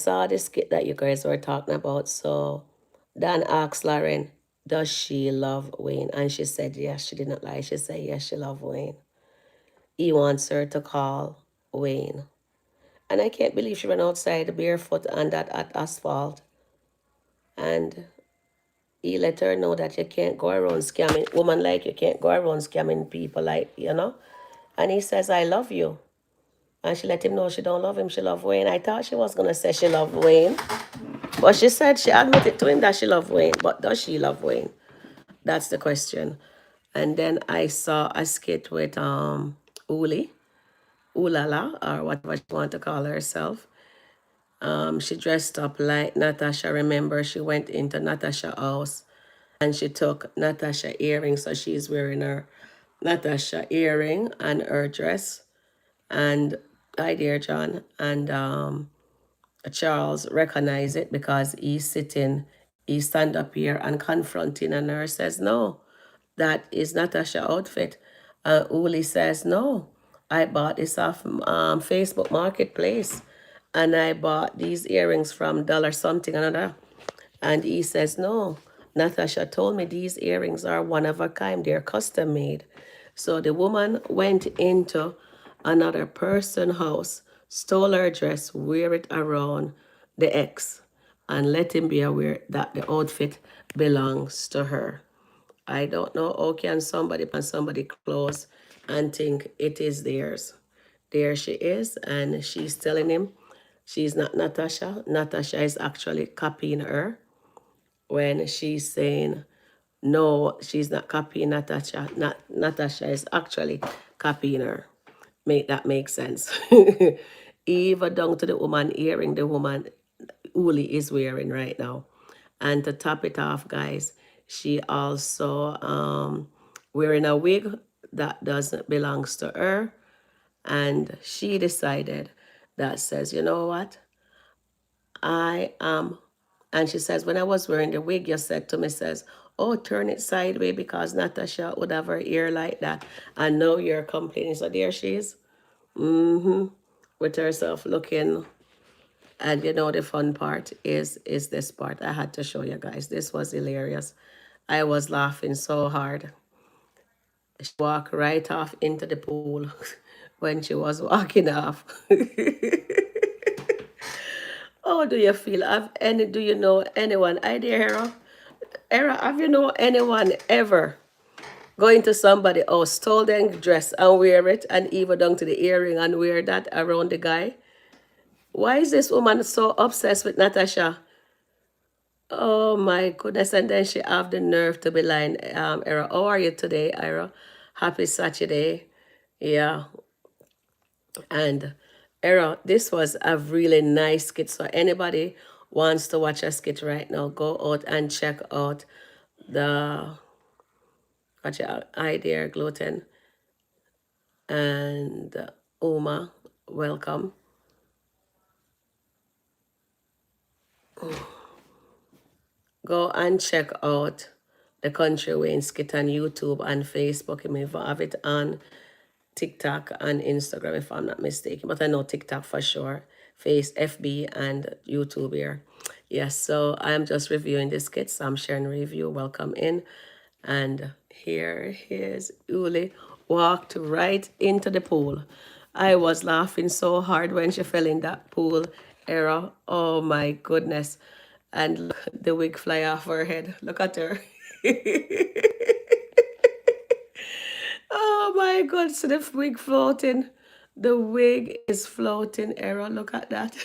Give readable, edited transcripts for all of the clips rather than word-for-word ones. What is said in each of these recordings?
saw the skit that you guys were talking about. So Dan asked Lauren, does she love Wayne? And she said yes. She did not lie. She said yes, she loves Wayne. He wants her to call Wayne. And I can't believe she ran outside barefoot on that at asphalt. And he let her know that you can't go around scamming woman, like you can't go around scamming people, like, you know. And he says, I love you. And she let him know she don't love him, she love Wayne. I thought she was gonna say she loved Wayne. But she said she admitted to him that she loved Wayne. But does she love Wayne? That's the question. And then I saw a skit with Ulie, Ulala, or whatever she want to call herself. She dressed up like Natasha. Remember, she went into Natasha's house and she took Natasha earrings. So she's wearing her Natasha earring and her dress. And hi dear John. And Charles recognized it because he's sitting, he stand up here and confronting, and her says, no, that is Natasha outfit. Uli says, no, I bought this off Facebook Marketplace, and I bought these earrings from dollar something another. And he says, no, Natasha told me these earrings are one of a kind, they're custom made. So the woman went into another person's house, stole her dress, wear it around the ex, and let him be aware that the outfit belongs to her. I don't know how can somebody put somebody clothes and think it is theirs. There she is, and she's telling him she's not Natasha. Natasha is actually copying her when she's saying, no, she's not copying Natasha. Natasha is actually copying her. Make that make sense. Even down to the woman earring the woman Uli is wearing right now. And to top it off, guys, she also wearing a wig that doesn't belongs to her. And she decided that says, you know what? I am, and she says, when I was wearing the wig, you said to me, says, oh, turn it sideways because Natasha would have her ear like that. And now you're complaining. So there she is, with herself looking. And you know, the fun part is this part. I had to show you guys. This was hilarious. I was laughing so hard. She walked right off into the pool when she was walking off. How do you feel? Do you know anyone? Hi there, Hera. Hera, have you know anyone ever going to somebody house, stole their dress and wear it, and even down to the earring and wear that around the guy? Why is this woman so obsessed with Natasha? Oh my goodness. And then she have the nerve to be lying. Hera, how are you today, Ira? Happy Saturday. Yeah. And Era, this was a really nice skit. So anybody wants to watch a skit right now, go out and check out the watch out, Hi there, Gluten and Uma. Welcome. Go and check out the Kountry Wayne skit on YouTube and Facebook. You may have it on TikTok and Instagram if I'm not mistaken, but I know TikTok for sure, FB and YouTube here. Yes, so I'm just reviewing the skits. I'm Sharon Review. Welcome in. And here is Ulie walked right into the pool. I was laughing so hard when she fell in that pool era. Oh my goodness. And look, the wig fly off her head. Look at her. Oh my God, so the wig floating. The wig is floating, Era. Look at that.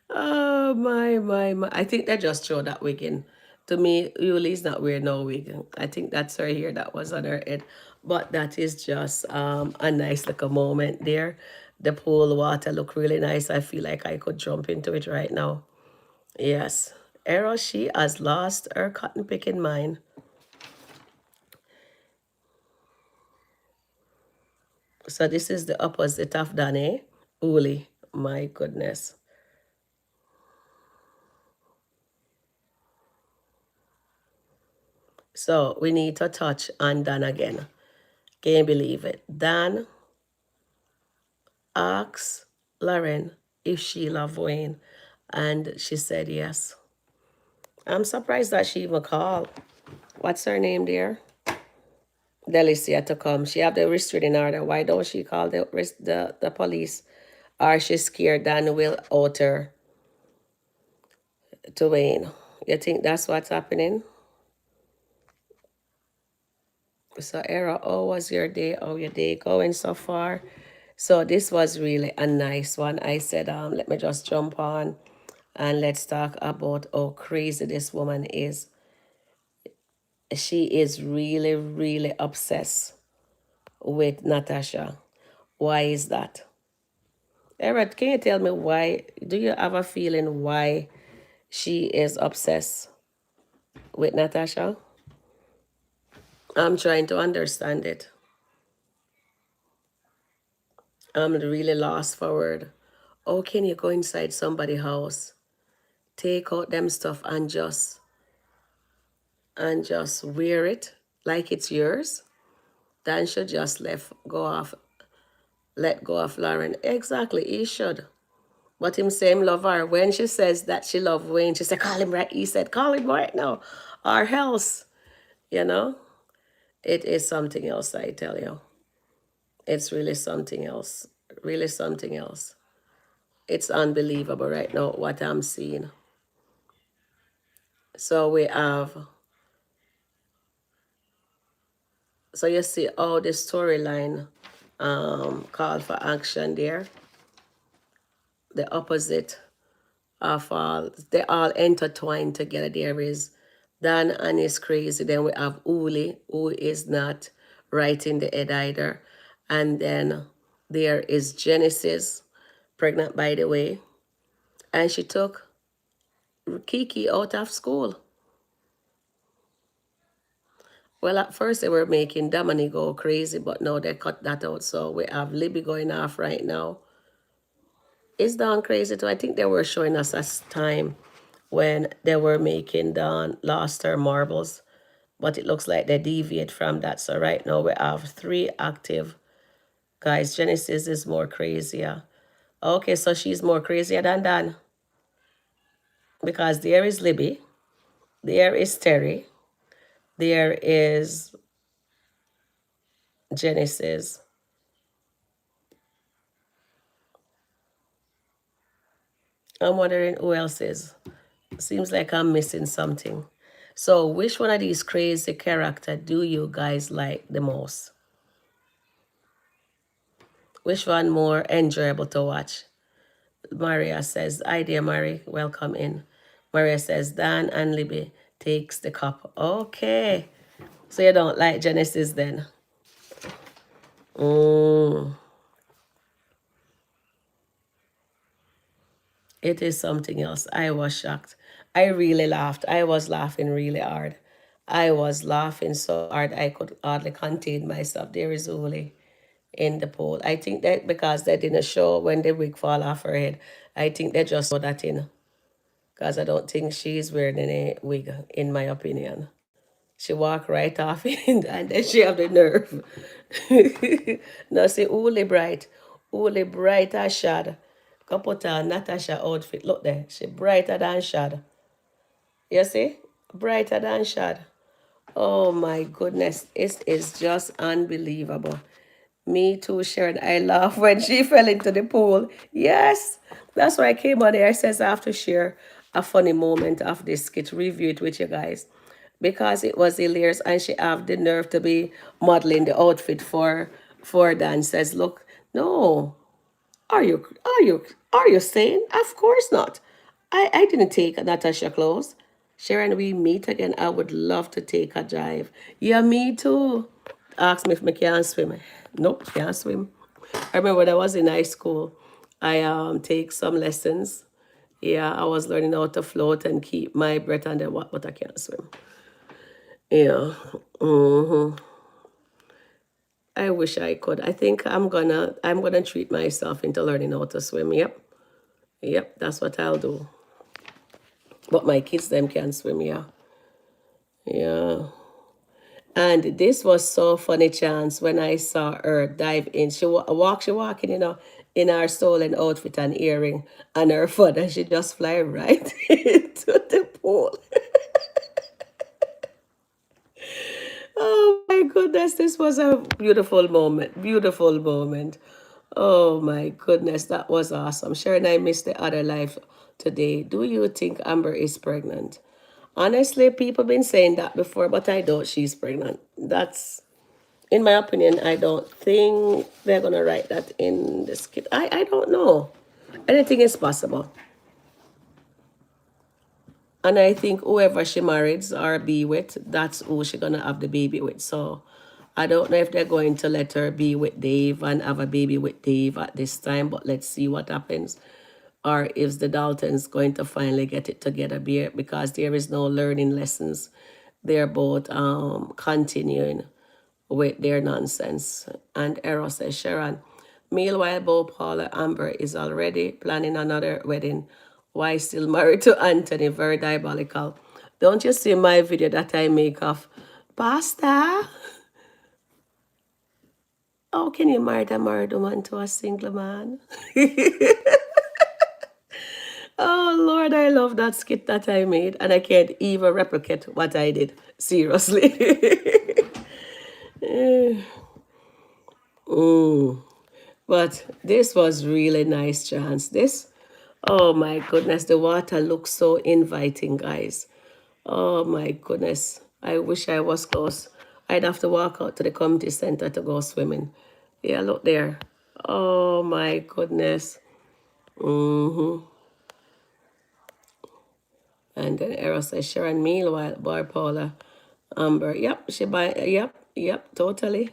Oh my. I think they just throw that wig in. To me, Yuli's not wearing no wig. I think that's her hair that was on her head. But that is just a nice little moment there. The pool water look really nice. I feel like I could jump into it right now. Yes. Era, she has lost her cotton picking mind. So this is the opposite of Danny. Uli. My goodness. So we need to touch on Dan again. Can't believe it. Dan asks Lauren, if she loved Wayne. And she said yes. I'm surprised that she even called. What's her name there? Delicia to come. She have the restraining order. Why don't she call the police? Or she's scared Dan will out her to Wayne. You think that's what's happening? So Era, how was your day? How your day going so far? So this was really a nice one. I said, let me just jump on and let's talk about how crazy this woman is. She is really, really obsessed with Natasha. Why is that? Everett, can you tell me why? Do you have a feeling why she is obsessed with Natasha? I'm trying to understand it. I'm really lost for word. How can you go inside somebody's house, take out them stuff and just wear it like it's yours? Dan should just let go of Lauren. Exactly, he should. But him same love her. When she says that she love Wayne, she said, call him right. He said, call him right now. Or else, you know, it is something else, I tell you. It's really something else. Really something else. It's unbelievable right now what I'm seeing. So we have, so you see all the storyline call for action there. The opposite of all, they all intertwined together. There is Dan and his crazy. Then we have Ulie, who is not right in the head either. And then there is Genesis, pregnant by the way. And she took Kiki out of school. Well, at first they were making Dominic go crazy, but now they cut that out. So we have Libby going off right now. Is Dawn crazy too? I think they were showing us a time when they were making Dawn lost her marbles, but it looks like they deviate from that. So right now we have 3 active guys. Genesis is more crazier. Okay, so she's more crazier than Dan because there is Libby, there is Terry, there is Genesis. I'm wondering who else is. Seems like I'm missing something. So which one of these crazy characters do you guys like the most? Which one more enjoyable to watch? Maria says, hi dear Mary, welcome in. Maria says, Dan and Libby takes the cup. Okay. So you don't like Genesis then? It is something else. I was shocked. I really laughed. I was laughing really hard. I was laughing so hard I could hardly contain myself. There is Uli in the poll. I think that because they didn't show when the wig fall off her head, I think they just saw that in. Because I don't think she's wearing any wig, in my opinion. She walked right off in, and then she have the nerve. Now see, Uli bright. Uli bright as Shad. Go put her Natasha outfit. Look there. She brighter than Shad. You see? Brighter than Shad. Oh my goodness. It is just unbelievable. Me too, Sharon. I laughed when she fell into the pool. Yes. That's why I came on here. I says I have to share a funny moment of this skit, review it with you guys. Because it was hilarious and she have the nerve to be modeling the outfit for Dan. Says, look, no. Are you saying? Of course not. I didn't take Natasha clothes. Sharon, we meet again. I would love to take a drive. Yeah, me too. Ask me if I can swim. Nope, can't swim. I remember when I was in high school, I take some lessons. Yeah, I was learning how to float and keep my breath under water, but I can't swim. Yeah. I wish I could. I think I'm gonna treat myself into learning how to swim. Yep. Yep, that's what I'll do. But my kids them can swim, yeah. Yeah. And this was so funny chance when I saw her dive in. She walking, in her stolen outfit and earring and her foot, and she just fly right into the pool. Oh my goodness, this was a beautiful moment. Beautiful moment. Oh my goodness, that was awesome. Sharon, I missed the other life today. Do you think Amber is pregnant? Honestly, people been saying that before, but I doubt she's pregnant. That's, in my opinion, I don't think they're gonna write that in the skit. I don't know. Anything is possible. And I think whoever she marries or be with, that's who she gonna have the baby with. So I don't know if they're going to let her be with Dave and have a baby with Dave at this time, but let's see what happens. Or if the Daltons going to finally get it together because there is no learning lessons. They're both continuing with their nonsense. And Eros says, Sharon, meanwhile, Bo Paula Amber is already planning another wedding. Why still married to Anthony? Very diabolical. Don't you see my video that I make of Pasta? How can you marry a married woman to a single man? Oh Lord, I love that skit that I made, and I can't even replicate what I did. Seriously. Mm. But this was really nice, chance. This, oh my goodness, the water looks so inviting, guys. Oh my goodness. I wish I was close. I'd have to walk out to the community center to go swimming. Yeah, look there. Oh my goodness. Mm-hmm. And then Eros says, Sharon, meanwhile, Bar Paula, Amber. Yep, she buy, yep, totally.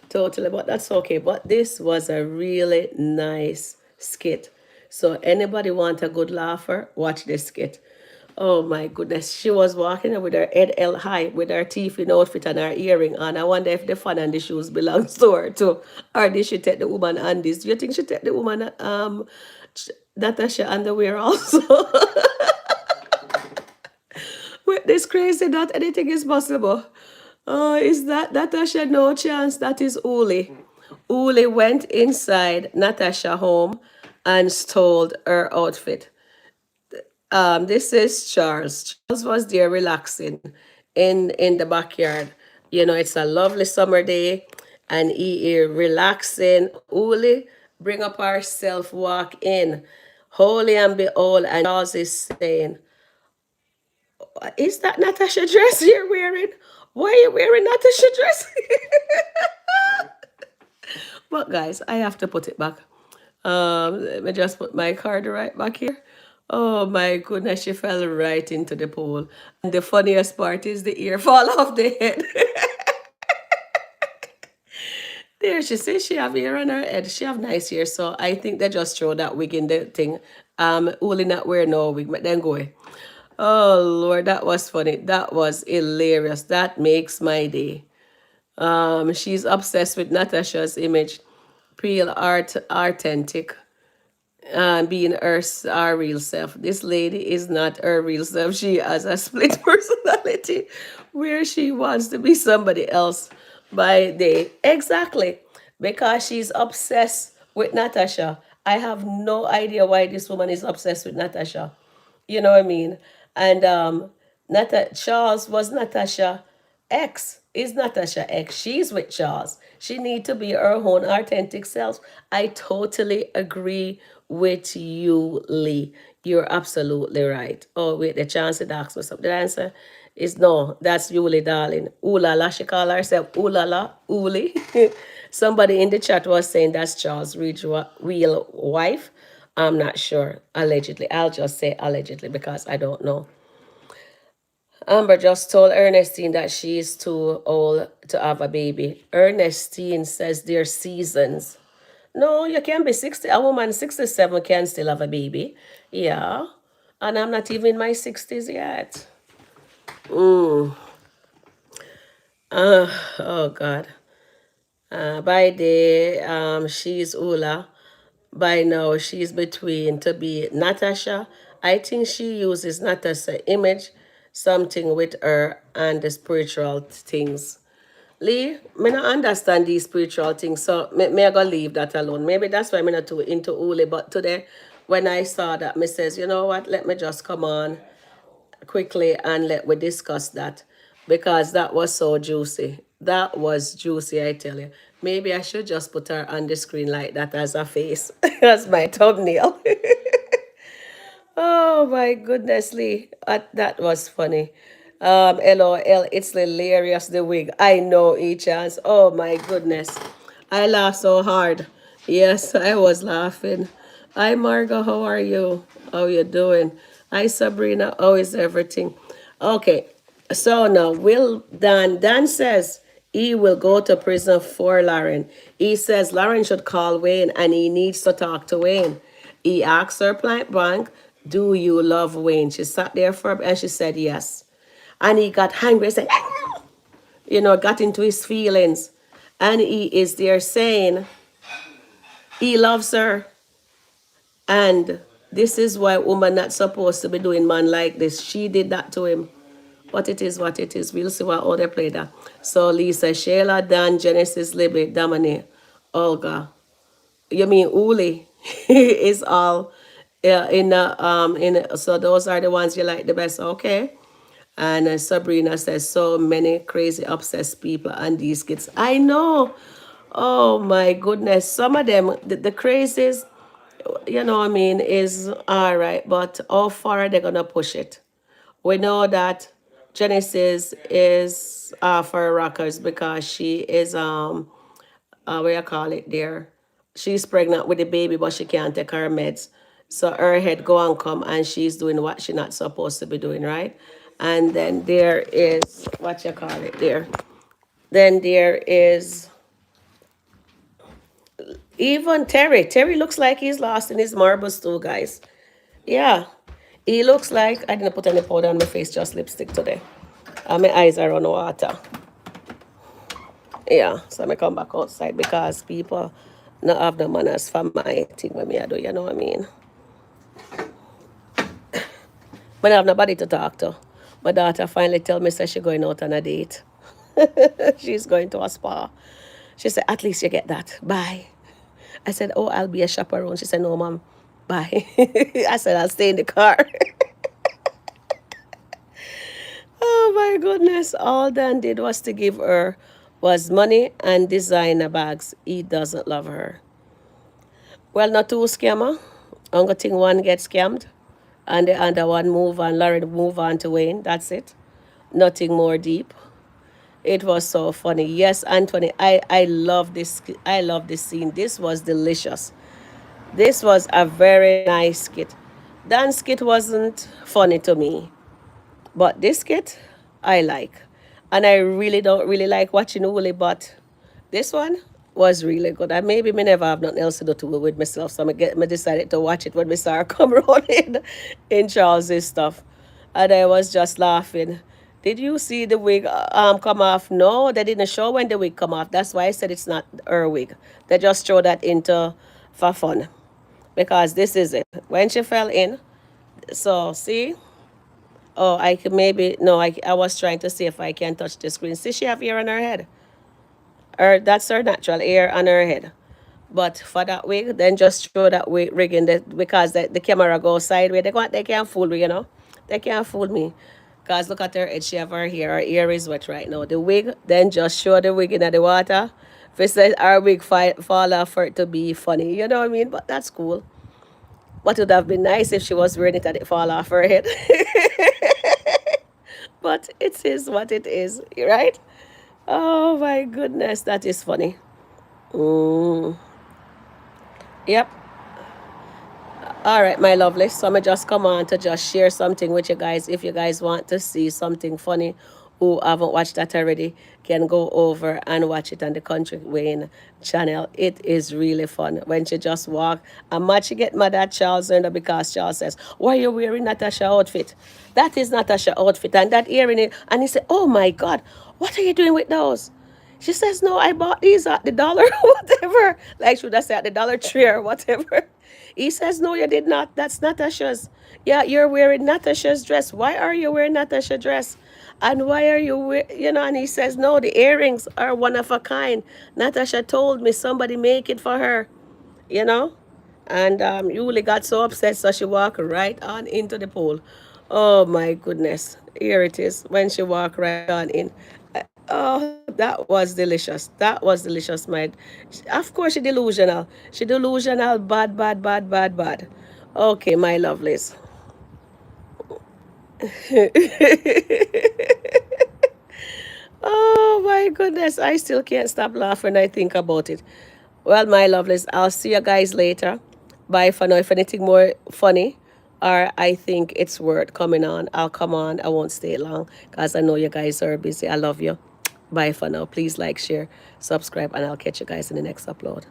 Totally, but that's okay. But this was a really nice skit. So anybody want a good laugher, watch this skit. Oh my goodness. She was walking with her head held high, with her teeth in outfit and her earring on. I wonder if the fan and the shoes belongs to her too. Or did she take the woman undies? Do you think she take the woman Natasha underwear also? With this crazy that anything is possible. Oh, is that Natasha? No chance. That is Ulie. Ulie went inside Natasha home and stole her outfit. This is Charles. Charles was there relaxing in the backyard. You know, it's a lovely summer day, and he is relaxing. Uli bring up herself, walk in, holy and behold, and Charles is saying, "Is that Natasha dress you're wearing? Why are you wearing Natasha dress?" But guys, I have to put it back. Let me just put my card right back here. Oh my goodness, she fell right into the pool. And the funniest part is the ear fall off the head. There, she says she have hair on her head. She have nice hair, so I think they just throw that wig in the thing. Only not wear no wig, but then go. Oh Lord, that was funny. That was hilarious. That makes my day. She's obsessed with Natasha's image. Real art, authentic. Being her real self. This lady is not her real self. She has a split personality where she wants to be somebody else by day. Exactly. Because she's obsessed with Natasha. I have no idea why this woman is obsessed with Natasha. You know what I mean? And Charles was Natasha X. Is Natasha X. She's with Charles. She need to be her own authentic self. I totally agree with you, Lee. You're absolutely right. Oh, wait, the chance to ask me something. The answer is no. That's Yuli, darling. Ooh la la. She call herself Ooh la la. Uli. Somebody in the chat was saying that's Charles' real wife. I'm not sure. Allegedly. I'll just say allegedly because I don't know. Amber just told Ernestine that she is too old to have a baby. Ernestine says there's seasons. No, you can be 60. A woman 67 can still have a baby. Yeah. And I'm not even in my 60s yet. Oh, God. By day, she's Ula. By now, she's between to be Natasha. I think she uses Natasha image, something with her and the spiritual things. Lee, me not understand these spiritual things, so me I go leave that alone. Maybe that's why I'm not too into Uli. But today, when I saw that, me says, you know what? Let me just come on quickly and let we discuss that because that was so juicy. That was juicy, I tell you. Maybe I should just put her on the screen like that as a face, as my thumbnail. Oh my goodness, Lee. That was funny. LOL, it's hilarious, the wig. I know, each chance. Oh my goodness. I laughed so hard. Yes, I was laughing. Hi, Margot. How are you? How you doing? Hi, Sabrina. How is everything? Okay. So now, Will Dan says he will go to prison for Lauren. He says Lauren should call Wayne and he needs to talk to Wayne. He asked her point blank, do you love Wayne? She sat there for and she said yes. And he got angry, said, got into his feelings. And he is there saying he loves her. And this is why woman not supposed to be doing man like this. She did that to him. But it is what it is. We'll see what how they play that. So Lisa, Shayla, Dan, Genesis, Libby, Damani, Olga. You mean Uli is all so those are the ones you like the best, okay? And Sabrina says so many crazy obsessed people and these kids. I know. Oh my goodness. Some of them the crazies, I mean, is all right, but how far are they gonna push it? We know that Genesis is for rockers because she is what you call it there. She's pregnant with the baby, but she can't take her meds. So her head go and come, and she's doing what she's not supposed to be doing, right? And then there is what you call it there. Then there is even Terry. Terry looks like he's lost in his marbles too, guys. Yeah, he looks like I didn't put any powder on my face, just lipstick today. And my eyes are on water. Yeah, so I come back outside because people not have the manners for my thing when me I do, you know what I mean? But I have nobody to talk to. My daughter finally tell me that she's going out on a date. She's going to a spa. She said, at least you get that. Bye. I said, oh, I'll be a chaperone. She said, no, mom. Bye. I said, I'll stay in the car. Oh my goodness. All Dan did was to give her was money and designer bags. He doesn't love her. Well, not two scammer. Only thing one gets scammed and the other one move on. Lauren move on to Wayne. That's it. Nothing more deep. It was so funny. Yes, Anthony, I love this. I love this scene. This was delicious. This was a very nice skit. Dan's skit wasn't funny to me. But this skit, I like. And I really don't really like watching Uli, but this one was really good. And maybe me never have nothing else to do with myself, so me decided to watch it when we saw her come around in Charles's stuff. And I was just laughing. Did you see the wig come off? No, they didn't show when the wig come off. That's why I said it's not her wig. They just throw that into for fun. Because this is it. When she fell in, so see, oh, I could maybe no. I was trying to see if I can touch the screen. See, she have hair on her head. Or that's her natural hair on her head. But for that wig, then just show that wig rig in the because the camera goes sideways. They can't fool me, They can't fool me. Cause look at her head, she have her hair. Her ear is wet right now. The wig, then just show the wig in the water. If it says our wig fall off for it to be funny, you know what I mean? But that's cool. But it would have been nice if she was wearing it and it fall off her head. But it is what it is, right? Oh my goodness, that is funny. Mm, yep. All right, my lovely. So I'm going to just come on to just share something with you guys. If you guys want to see something funny, who haven't watched that already, can go over and watch it on the Kountry Wayne channel. It is really fun. When she just walk, and much she get mad at Charles because Charles says, why are you wearing Natasha outfit? That is Natasha outfit. And that earring, and he said, oh my God, what are you doing with those? She says, no, I bought these at the dollar, whatever. Like, should I say at the Dollar Tree or whatever? He says, no, you did not. That's Natasha's. Yeah, you're wearing Natasha's dress. Why are you wearing Natasha's dress? And why are you, you know, and he says, no, the earrings are one of a kind. Natasha told me somebody make it for her, you know. And Yuli got so upset, so she walked right on into the pool. Oh my goodness. Here it is when she walked right on in. Oh, that was delicious. That was delicious, my. Of course, she delusional. She delusional, bad, bad, bad, bad, bad. Okay, my lovelies. Oh my goodness, I still can't stop laughing when I think about it. Well, my lovelies, I'll see you guys later. Bye for now. If anything more funny or I think it's worth coming on, I'll come on. I won't stay long because I know you guys are busy. I love you. Bye for now. Please like, share, subscribe, and I'll catch you guys in the next upload.